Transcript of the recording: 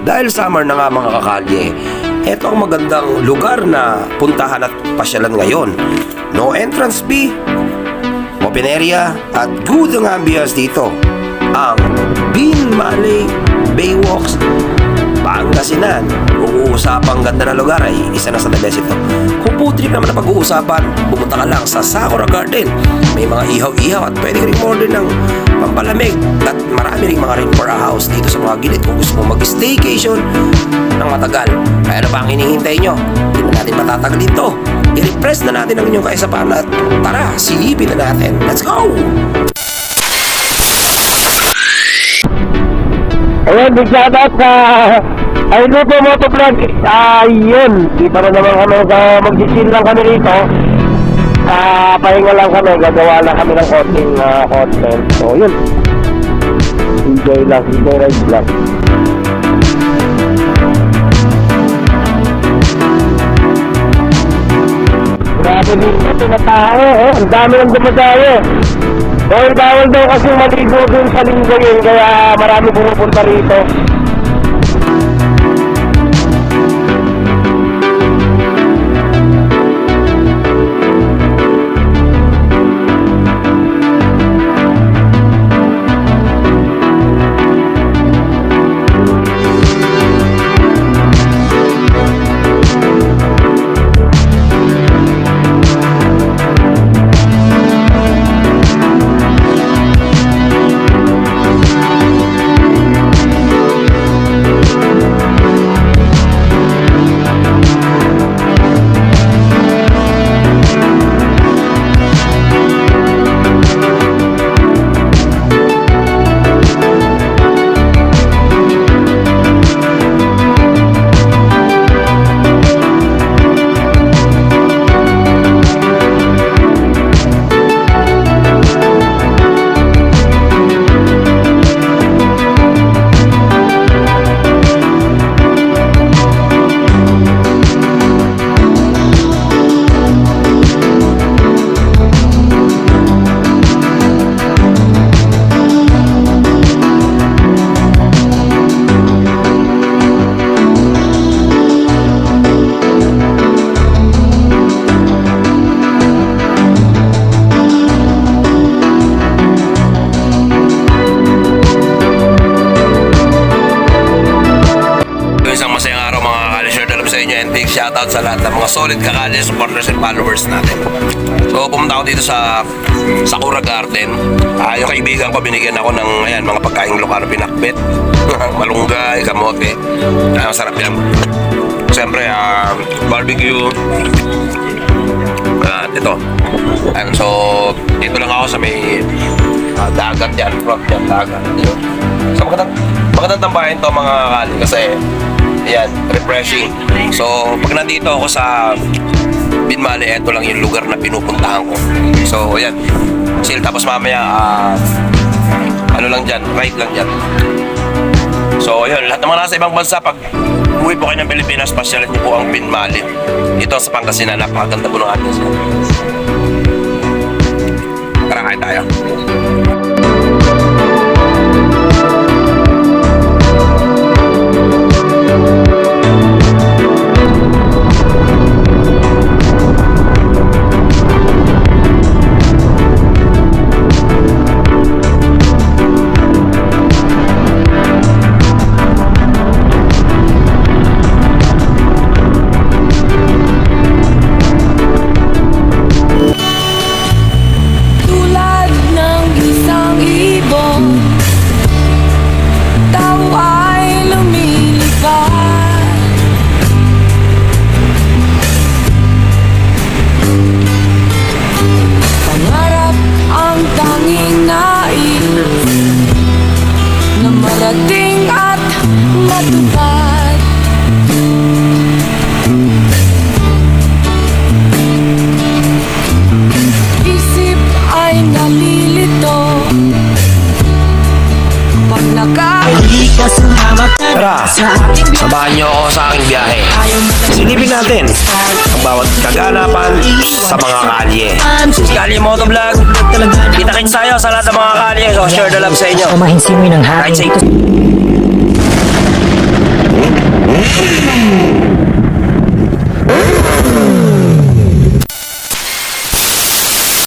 Dahil summer na nga mga kakalye, ito ang magandang lugar na puntahan at pasyalan ngayon. No entrance fee, open area at good ang ambience dito. Ang Binmaley Baywalks, Pangasinan. Uusapang ganda na lugar ay isa na sa the best ito. Kung food trip naman na pag-uusapan, pumunta ka lang sa Sakura Garden. May mga ihaw-ihaw at pwede ka rin order ng pampalamig. At marami rin mga rainfora house dito sa mga gilid kung gusto mong mag-staycation ng matagal. Kaya ano pa ang hinihintay nyo? Hindi na natin matatagal dito. I-refresh na natin ang inyong kaisapan at tara, silipin na natin. Let's go! Ayan, big shoutout sa Lupo Motovlog. Yun, iba na naman kami sa mag-chill lang kami rito. Pahinga lang kami, gagawa lang kami ng konting content. So yun, enjoy lang, enjoy ride lang. Grabe dito na tao, ang dami ng dumadayo. Bawal daw kasi maligo dun sa linggo yun, kaya marami pumupunta rito. Shoutout sa lahat ng mga solid kakali supporters and followers natin. So pumunta ako dito sa Sakura Garden. Yung kaibigan ko binigyan ako ng mga pagkaing lokal, pinakbet, malunggay, kamote. Masarap yan. Siyempre barbecue. At ito. So dito lang ako sa may dagat yan, front yan, dagat. So magandang tambahin to mga kakali kasi yan, refreshing. So, pag nandito ako sa Binmaley, ito lang yung lugar na pinupuntahan ko. So, ayan. Chill. Tapos mamaya, lang dyan, ride lang dyan. So, yun. Lahat ng mga nasa ibang bansa, pag uwi po kayo ng Pilipinas, pasyalan niyo po ang Binmaley. Ito sa Pangasinan, napakaganda po ng atin. Tara, kain tayo. Marating at matupad. Isip ay nalilito pag Tara, samahan niyo ako sa aking biyahe. Silipin natin ang bawat kaganapan sa mga kalye. Kalye Motovlog, kita-kits tayo sa lahat ng mga kalye. So, share the love sa inyo. Kumahin simoy ng Right hangin. safe.